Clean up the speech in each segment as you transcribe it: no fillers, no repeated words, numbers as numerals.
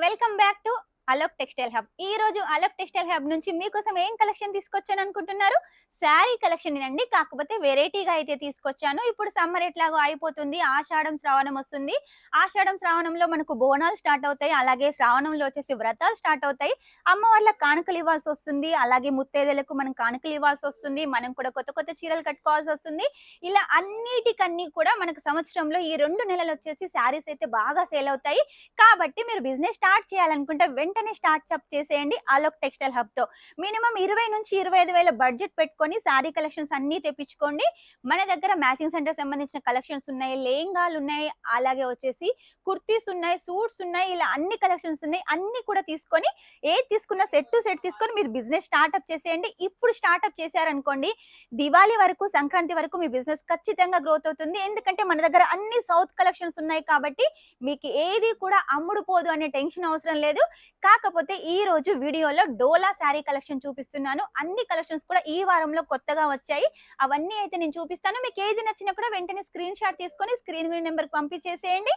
Welcome back to Alok textile hub. ఈ రోజు Alok textile hub నుంచి మీకోసం ఏం కలెక్షన్ తీసుకొచ్చాను అనుకుంటున్నారు? శారీ కలెక్షన్ అండి, కాకపోతే వెరైటీగా అయితే తీసుకొచ్చాను. ఇప్పుడు సమ్మర్ ఎట్లాగో అయిపోతుంది, ఆషాఢం శ్రావణం వస్తుంది. ఆషాఢం శ్రావణంలో మనకు బోనాలు స్టార్ట్ అవుతాయి, అలాగే శ్రావణంలో వచ్చేసి వ్రతాలు స్టార్ట్ అవుతాయి. అమ్మవార్ల కానుకలు ఇవ్వాల్సి వస్తుంది, అలాగే ముత్తైదలకు మనం కానుకలు ఇవ్వాల్సి వస్తుంది, మనం కూడా కొత్త కొత్త చీరలు కట్టుకోవాల్సి వస్తుంది. ఇలా అన్నిటికన్నీ కూడా మనకు సంవత్సరంలో ఈ 2 నెలలు వచ్చేసి శారీస్ అయితే బాగా సేల్ అవుతాయి. కాబట్టి మీరు బిజినెస్ స్టార్ట్ చేయాలనుకుంటే వెంటనే స్టార్ట్అప్ చేసేయండి అలోక్ టెక్స్టైల్ హబ్ తో. మినిమం 20 నుంచి 25 వేల బడ్జెట్ పెట్టుకొని శారీ కలెక్షన్స్ అన్ని తెప్పించుకోండి. మన దగ్గర మ్యాచింగ్ సెంటర్ సంబంధించిన కలెక్షన్స్ ఉన్నాయి, లెహంగాలు ఉన్నాయి, అలాగే వచ్చేసి కుర్తీస్ ఉన్నాయి, సూట్స్ ఉన్నాయి, ఇలా అన్ని కలెక్షన్స్ ఉన్నాయి. అన్ని కూడా తీసుకొని ఏది తీసుకున్న సెట్ టు సెట్ తీసుకొని మీరు బిజినెస్ స్టార్ట్అప్ చేసేయండి. ఇప్పుడు స్టార్ట్అప్ చేశారనుకోండి, దివాళీ వరకు, సంక్రాంతి వరకు మీ బిజినెస్ ఖచ్చితంగా గ్రోత్ అవుతుంది. ఎందుకంటే మన దగ్గర అన్ని సౌత్ కలెక్షన్స్ ఉన్నాయి కాబట్టి మీకు ఏది కూడా అమ్ముడు పోదు అనే టెన్షన్ అవసరం లేదు. కాకపోతే ఈ రోజు వీడియోలో డోలా శారీ కలెక్షన్ చూపిస్తున్నాను. అన్ని కలెక్షన్స్ కూడా ఈ వారంలో కొత్తగా వచ్చాయి. అవన్నీ అయితే నేను చూపిస్తాను. మీకు ఏది నచ్చినా కూడా వెంటనే స్క్రీన్ షాట్ తీసుకొని స్క్రీన్ నెంబర్కి పంపించేసేయండి.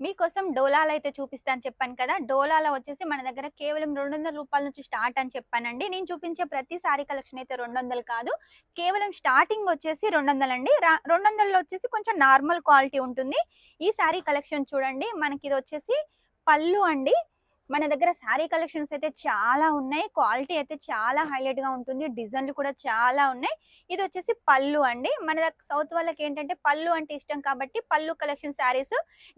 మీకోసం డోలాలో అయితే చూపిస్తాను చెప్పాను కదా. డోలాలో వచ్చేసి మన దగ్గర కేవలం 200 రూపాయల నుంచి స్టార్ట్ అని చెప్పానండి. నేను చూపించే ప్రతి సారీ కలెక్షన్ అయితే 200 కాదు, కేవలం స్టార్టింగ్ వచ్చేసి 200 అండి. 200లో వచ్చేసి కొంచెం నార్మల్ క్వాలిటీ ఉంటుంది. ఈ సారీ కలెక్షన్ చూడండి, మనకి ఇది వచ్చేసి పళ్ళు అండి. మన దగ్గర శారీ కలెక్షన్స్ అయితే చాలా ఉన్నాయి, క్వాలిటీ అయితే చాలా హైలైట్ గా ఉంటుంది, డిజైన్లు కూడా చాలా ఉన్నాయి. ఇది వచ్చేసి పళ్ళు అండి. మన సౌత్ వాళ్ళకి ఏంటంటే పళ్ళు అంటే ఇష్టం కాబట్టి పళ్ళు కలెక్షన్ శారీస్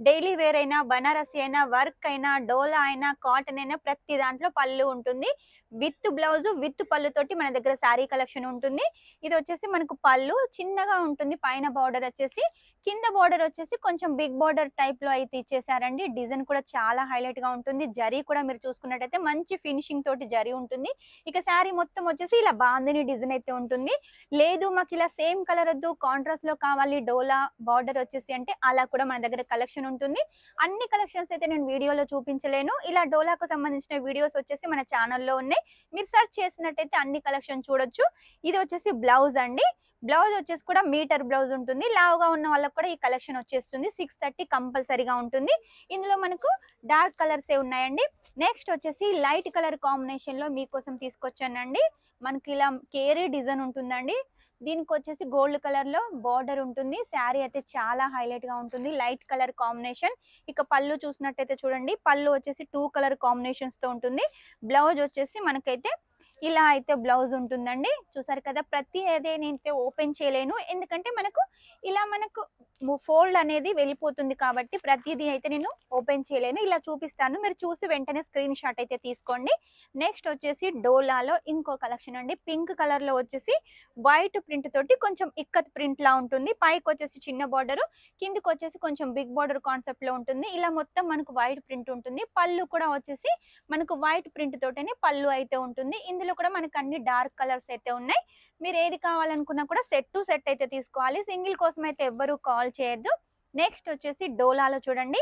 డైలీ వేర్ అయినా, బనారసి అయినా, వర్క్ అయినా, డోలా అయినా, కాటన్ అయినా ప్రతి దాంట్లో పళ్ళు ఉంటుంది. విత్ బ్లౌజ్ విత్ పళ్ళుతోటి మన దగ్గర శారీ కలెక్షన్ ఉంటుంది. ఇది వచ్చేసి మనకు పళ్ళు చిన్నగా ఉంటుంది, పైన బార్డర్ వచ్చేసి, కింద బార్డర్ వచ్చేసి కొంచెం బిగ్ బార్డర్ టైప్ లో అయితే ఇచ్చేసారండి. డిజైన్ కూడా చాలా హైలైట్ గా ఉంటుంది. జరీ కూడా మీరు చూసుకున్నట్టయితే మంచి ఫినిషింగ్ తోటి జరీ ఉంటుంది. ఇక శారీ మొత్తం వచ్చేసి ఇలా బాందిని డిజైన్ అయితే ఉంటుంది. లేదు మాకు ఇలా సేమ్ కలర్ వద్దు, కాంట్రాస్ట్ లో కావాలి, డోలా బార్డర్ వచ్చేసి అంటే అలా కూడా మన దగ్గర కలెక్షన్ ఉంటుంది. అన్ని కలెక్షన్స్ అయితే నేను వీడియోలో చూపించలేను. ఇలా డోలాకు సంబంధించిన వీడియోస్ వచ్చేసి మన ఛానల్లో ఉన్నాయి, మీరు సెర్చ్ చేసినట్టయితే అన్ని కలెక్షన్ చూడొచ్చు. ఇది వచ్చేసి బ్లౌజ్ అండి. బ్లౌజ్ వచ్చేసి కూడా మీటర్ బ్లౌజ్ ఉంటుంది. లావుగా ఉన్న వాళ్ళకి కూడా ఈ కలెక్షన్ వచ్చేస్తుంది. 630 కంపల్సరీగా ఉంటుంది. ఇందులో మనకు డార్క్ కలర్స్ ఏ ఉన్నాయండి. నెక్స్ట్ వచ్చేసి లైట్ కలర్ కాంబినేషన్ లో మీకోసం తీసుకొచ్చానండి. మనకి ఇలా కేరీ డిజైన్ ఉంటుందండి. దీనికి వచ్చేసి గోల్డ్ కలర్ లో బార్డర్ ఉంటుంది. శారీ అయితే చాలా హైలైట్ గా ఉంటుంది, లైట్ కలర్ కాంబినేషన్. ఇక పళ్ళు చూసినట్టయితే చూడండి, పళ్ళు వచ్చేసి 2 కలర్ కాంబినేషన్స్ తో ఉంటుంది. బ్లౌజ్ వచ్చేసి మనకైతే ఇలా అయితే బ్లౌజ్ ఉంటుందండి. చూసారు కదా, ప్రతి అదే నేనైతే ఓపెన్ చేయలేను, ఎందుకంటే మనకు ఇలా మనకు ఫోల్డ్ అనేది వెళ్ళిపోతుంది కాబట్టి ప్రతిదీ అయితే నేను ఓపెన్ చేయలేను. ఇలా చూపిస్తాను, మీరు చూసి వెంటనే స్క్రీన్ షాట్ అయితే తీసుకోండి. నెక్స్ట్ వచ్చేసి డోలాలో ఇంకో కలెక్షన్ అండి. పింక్ కలర్ లో వచ్చేసి వైట్ ప్రింట్ తోటి కొంచెం ఇక్కత్ ప్రింట్ లా ఉంటుంది. పైకి వచ్చేసి చిన్న బార్డర్, కిందికి వచ్చేసి కొంచెం బిగ్ బార్డర్ కాన్సెప్ట్ లో ఉంటుంది. ఇలా మొత్తం మనకు వైట్ ప్రింట్ ఉంటుంది. పళ్ళు కూడా వచ్చేసి మనకు వైట్ ప్రింట్ తోటనే పళ్ళు అయితే ఉంటుంది. ఇందులో కూడా మనకు అన్ని డార్క్ కలర్స్ అయితే ఉన్నాయి. మీరు ఏది కావాలనుకున్నా కూడా సెట్ టు సెట్ అయితే తీసుకోవాలి, సింగిల్ కోసం అయితే ఎవ్వరూ కాల్ చేయొద్దు. నెక్స్ట్ వచ్చేసి డోలాలో చూడండి,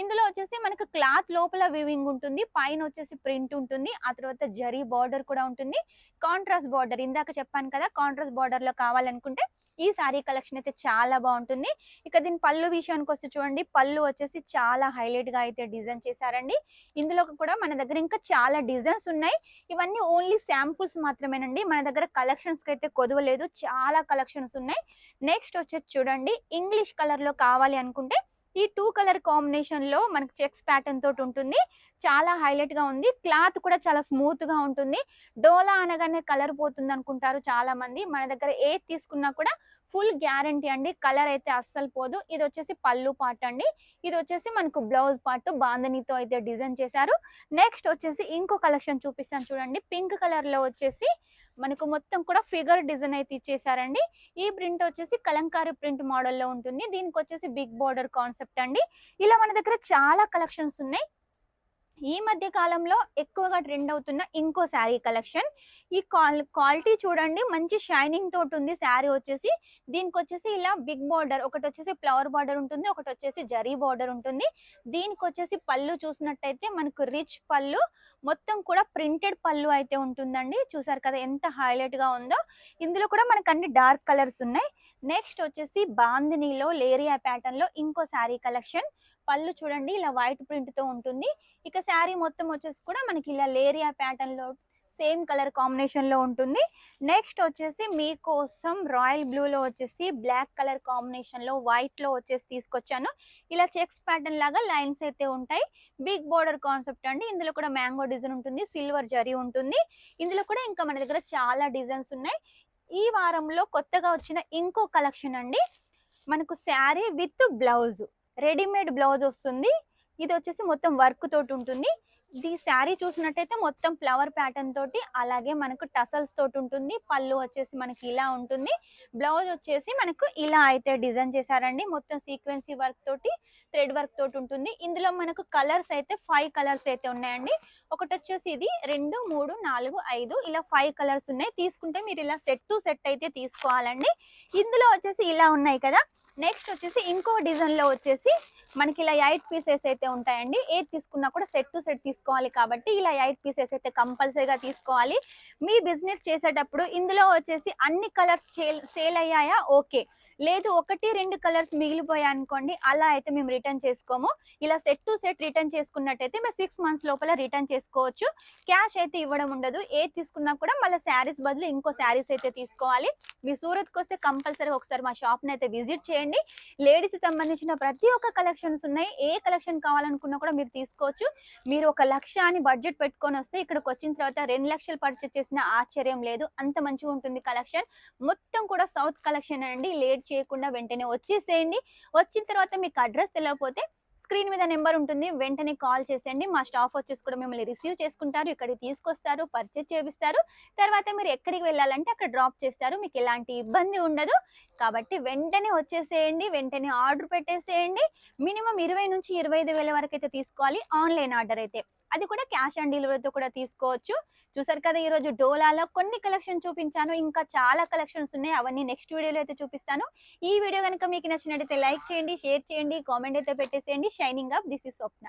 ఇందులో వచ్చేసి మనకు క్లాత్ లోపల వీవింగ్ ఉంటుంది, పైన వచ్చేసి ప్రింట్ ఉంటుంది, ఆ తర్వాత జరీ బార్డర్ కూడా ఉంటుంది. కాంట్రాస్ట్ బార్డర్ ఇందాక చెప్పాను కదా, కాంట్రాస్ట్ బార్డర్ లో కావాలనుకుంటే ఈ సారీ కలెక్షన్ అయితే చాలా బాగుంటుంది. ఇక దీని పళ్ళు విషయానికి వస్తే చూడండి, పళ్ళు వచ్చేసి చాలా హైలైట్ గా అయితే డిజైన్ చేశారండి. ఇందులో కూడా మన దగ్గర ఇంకా చాలా డిజైన్స్ ఉన్నాయి. ఇవన్నీ ఓన్లీ శాంపుల్స్ మాత్రమేనండి, మన దగ్గర కలెక్షన్స్ కి అయితే కొదవలేదు, చాలా కలెక్షన్స్ ఉన్నాయి. నెక్స్ట్ వచ్చేసి చూడండి, ఇంగ్లీష్ కలర్ లో కావాలి అనుకుంటే ఈ 2 కలర్ కాంబినేషన్ లో మనకి చెక్స్ ప్యాటర్న్ తోటి ఉంటుంది. చాలా హైలైట్ గా ఉంది, క్లాత్ కూడా చాలా స్మూత్ గా ఉంటుంది. డోలా అనగానే కలర్ పోతుంది అనుకుంటారు చాలా మంది, మన దగ్గర ఏది తీసుకున్నా కూడా ఫుల్ గ్యారంటీ అండి, కలర్ అయితే అస్సలు పోదు. ఇది వచ్చేసి పళ్ళు పార్ట్ అండి. ఇది వచ్చేసి మనకు బ్లౌజ్ పార్ట్ బాందనీతో అయితే డిజైన్ చేశారు. నెక్స్ట్ వచ్చేసి ఇంకో కలెక్షన్ చూపిస్తాను చూడండి. పింక్ కలర్ లో వచ్చేసి మనకు మొత్తం కూడా ఫిగర్ డిజైన్ అయితే ఇచ్చేసారండి. ఈ ప్రింట్ వచ్చేసి కలంకారీ ప్రింట్ మోడల్లో ఉంటుంది. దీనికి వచ్చేసి బిగ్ బార్డర్ కాన్సెప్ట్ అండి. ఇలా మన దగ్గర చాలా కలెక్షన్స్ ఉన్నాయి. ఈ మధ్య కాలంలో ఎక్కువగా ట్రెండ్ అవుతున్న ఇంకో శారీ కలెక్షన్. ఈ క్వాలిటీ చూడండి, మంచి షైనింగ్ తోటి ఉంది శారీ వచ్చేసి. దీనికి వచ్చేసి ఇలా బిగ్ బార్డర్, ఒకటి వచ్చేసి ఫ్లవర్ బార్డర్ ఉంటుంది, ఒకటి వచ్చేసి జరీ బార్డర్ ఉంటుంది. దీనికి వచ్చేసి పళ్ళు చూసినట్టయితే మనకు రిచ్ పళ్ళు, మొత్తం కూడా ప్రింటెడ్ పళ్ళు అయితే ఉంటుందండి. చూసారు కదా ఎంత హైలైట్ గా ఉందో. ఇందులో కూడా మనకు అన్ని డార్క్ కలర్స్ ఉన్నాయి. నెక్స్ట్ వచ్చేసి బాందినీలో లేరియా ప్యాటర్న్ లో ఇంకో శారీ కలెక్షన్. పళ్ళు చూడండి ఇలా వైట్ ప్రింట్ తో ఉంటుంది. ఇక శారీ మొత్తం వచ్చేసి కూడా మనకి ఇలా లేరియా ప్యాటర్న్ లో సేమ్ కలర్ కాంబినేషన్ లో ఉంటుంది. నెక్స్ట్ వచ్చేసి మీకోసం రాయల్ బ్లూ లో వచ్చేసి బ్లాక్ కలర్ కాంబినేషన్ లో వైట్ లో వచ్చేసి తీసుకొచ్చాను. ఇలా చెక్స్ ప్యాటర్న్ లాగా లైన్స్ అయితే ఉంటాయి. బిగ్ బోర్డర్ కాన్సెప్ట్ అండి. ఇందులో కూడా మ్యాంగో డిజైన్ ఉంటుంది, సిల్వర్ జరీ ఉంటుంది. ఇందులో కూడా ఇంకా మన దగ్గర చాలా డిజైన్స్ ఉన్నాయి. ఈ వారంలో కొత్తగా వచ్చిన ఇంకో కలెక్షన్ అండి. మనకు sari with blouse, readymade blouse వస్తుంది. ఇది వచ్చేసి మొత్తం వర్క్ తోటి ఉంటుంది. ఈ శారీ చూసినట్టయితే మొత్తం ఫ్లవర్ ప్యాటర్న్ తోటి, అలాగే మనకు టసల్స్ తోటి ఉంటుంది. పళ్ళు వచ్చేసి మనకి ఇలా ఉంటుంది. బ్లౌజ్ వచ్చేసి మనకు ఇలా అయితే డిజైన్ చేశారండి. మొత్తం సీక్వెన్సీ వర్క్ తోటి, థ్రెడ్ వర్క్ తోటి ఉంటుంది. ఇందులో మనకు కలర్స్ అయితే 5 కలర్స్ అయితే ఉన్నాయండి. ఒకటి వచ్చేసి ఇది 2, 3, 4, 5 ఇలా 5 కలర్స్ ఉన్నాయి. తీసుకుంటే మీరు ఇలా సెట్ టు సెట్ అయితే తీసుకోవాలండి. ఇందులో వచ్చేసి ఇలా ఉన్నాయి కదా. నెక్స్ట్ వచ్చేసి ఇంకో డిజైన్ లో వచ్చేసి మనకి ఇలా 8 పీసెస్ అయితే ఉంటాయండి. 8 తీసుకున్నా కూడా సెట్ టు సెట్ తీసుకోవాలి కాబట్టి ఇలా 8 పీసెస్ అయితే కంపల్సరీగా తీసుకోవాలి. మీ బిజినెస్ చేసేటప్పుడు ఇందులో వచ్చేసి అన్ని కలర్స్ సేల్ అయ్యాయా ఓకే, లేదు 1, 2 కలర్స్ మిగిలిపోయా అనుకోండి, అలా అయితే మేము రిటర్న్ చేసుకోము. ఇలా సెట్ టు సెట్ రిటర్న్ చేసుకున్నట్టయితే మీరు 6 మంత్స్ లోపల రిటర్న్ చేసుకోవచ్చు. క్యాష్ అయితే ఇవ్వడం ఉండదు. ఏది తీసుకున్నా కూడా మళ్ళీ శారీస్ బదులు ఇంకో శారీస్ అయితే తీసుకోవాలి. మీ సూరత్కి వస్తే కంపల్సరీ ఒకసారి మా షాప్ని అయితే విజిట్ చేయండి. లేడీస్ సంబంధించిన ప్రతి ఒక్క కలెక్షన్స్ ఉన్నాయి. ఏ కలెక్షన్ కావాలనుకున్నా కూడా మీరు తీసుకోవచ్చు. మీరు 1 లక్ష అని బడ్జెట్ పెట్టుకొని వస్తే ఇక్కడికి వచ్చిన తర్వాత 2 లక్షలు పర్చేస్ చేసిన ఆశ్చర్యం లేదు. అంత మంచిగా ఉంటుంది కలెక్షన్. మొత్తం కూడా సౌత్ కలెక్షన్ అండి. లేట్ చేయకుండా వెంటనే వచ్చేసేయండి. వచ్చిన తర్వాత మీకు అడ్రస్ తెలియకపోతే స్క్రీన్ మీద నెంబర్ ఉంటుంది, వెంటనే కాల్ చేసేయండి. మా స్టాఫ్ వచ్చేసి కూడా మిమ్మల్ని రిసీవ్ చేసుకుంటారు, ఇక్కడికి తీసుకొస్తారు, పర్చేస్ చేపిస్తారు. తర్వాత మీరు ఎక్కడికి వెళ్ళాలంటే అక్కడ డ్రాప్ చేస్తారు. మీకు ఎలాంటి ఇబ్బంది ఉండదు. కాబట్టి వెంటనే వచ్చేసేయండి, వెంటనే ఆర్డర్ పెట్టేసేయండి. మినిమం 20 నుంచి 25,000 వరకు అయితే తీసుకోవాలి ఆన్లైన్ ఆర్డర్ అయితే. అది కూడా క్యాష్ ఆన్ డెలివరీతో కూడా తీసుకోవచ్చు. చూసారు కదా, ఈరోజు డోలాలో కొన్ని కలెక్షన్ చూపించాను. ఇంకా చాలా కలెక్షన్స్ ఉన్నాయి, అవన్నీ నెక్స్ట్ వీడియోలో అయితే చూపిస్తాను. ఈ వీడియో కనుక మీకు నచ్చినట్టయితే లైక్ చేయండి, షేర్ చేయండి, కామెంట్ అయితే పెట్టేసేయండి. Shining up, this is Swapna.